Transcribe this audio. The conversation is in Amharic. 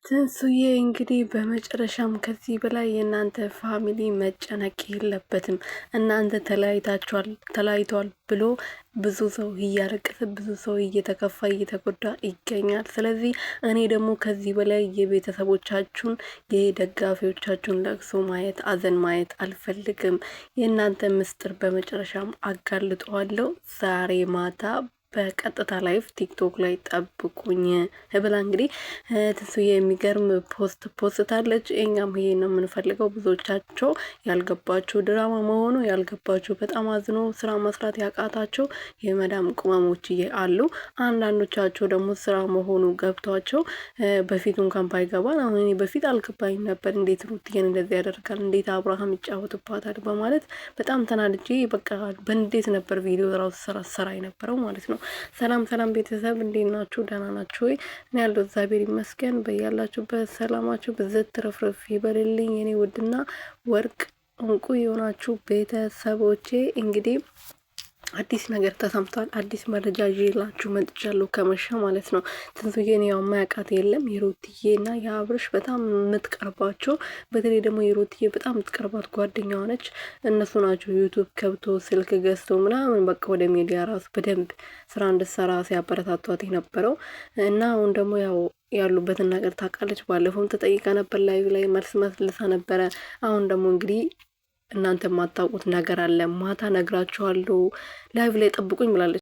ትንሱዬ እንግዲህ በመጨረሻም ከዚህ በላይ የእናንተ ፋሚሊ መጨነቅ የለበትም። እናንተ ተለያይቷል ብሎ ብዙ ሰው እያለቀሰ ብዙ ሰው እየተከፋ እየተጎዳ ይገኛል። ስለዚህ እኔ ደግሞ ከዚህ በላይ የቤተሰቦቻችሁን የደጋፊዎቻችሁን ለቅሶ ማየት አዘን ማየት አልፈልግም። የእናንተ ምስጢር በመጨረሻም አጋልጠዋለሁ ዛሬ ማታ በቀጥታ ላይፍ ቲክቶክ ላይ ጠብቁኝ ብላ እንግዲህ ትንሱዬ የሚገርም ፖስታለች። እኛም ይሄ ነው የምንፈልገው። ብዙዎቻቸው ያልገባቸው ድራማ መሆኑ ያልገባቸው በጣም አዝኖ ስራ መስራት ያቃታቸው የመዳም ቅመሞች አሉ። አንዳንዶቻቸው ደግሞ ስራ መሆኑ ገብቷቸው በፊቱ እንኳን ባይገባን አሁን እኔ በፊት አልገባኝም ነበር፣ እንዴት ሩትዬን እንደዚህ ያደርጋል፣ እንዴት አብርሃም ይጫወትባታል በማለት በጣም ተናድጄ በቃ በእንዴት ነበር ቪዲዮ ራሱ ሰራ የነበረው ማለት ነው። ሰላም ቤተሰብ እንዴት ናችሁ? ደህና ናችሁ ወይ? እኔ ያለው እግዚአብሔር ይመስገን። በያላችሁበት ሰላማችሁ ብዝት ትረፍረፍ ይበልልኝ የኔ ውድና ወርቅ እንቁ የሆናችሁ ቤተሰቦቼ እንግዲህ አዲስ ነገር ተሰምቷል። አዲስ መረጃ ይዤላችሁ መጥቻለሁ ከመሸ ማለት ነው። ትንሱዬን ያው ማያውቃት የለም። የሩትዬና የአብርሽ በጣም የምትቀርባቸው በተለይ ደግሞ የሩትዬ በጣም የምትቀርባት ጓደኛዋ ነች። እነሱ ናቸው ዩቱብ ከብቶ ስልክ ገዝቶ ምናምን በቃ ወደ ሚዲያ ራሱ በደንብ ስራ እንድትሰራ ሲያበረታቷት የነበረው እና አሁን ደግሞ ያው ያሉበትን ነገር ታውቃለች። ባለፈውም ተጠይቃ ነበር፣ ላይ መልስ መልሳ ነበረ። አሁን ደግሞ እንግዲህ እናንተ የማታውቁት ነገር አለ፣ ማታ ነግራችኋለሁ፣ ላይቭ ላይ ጠብቁኝ ብላለች።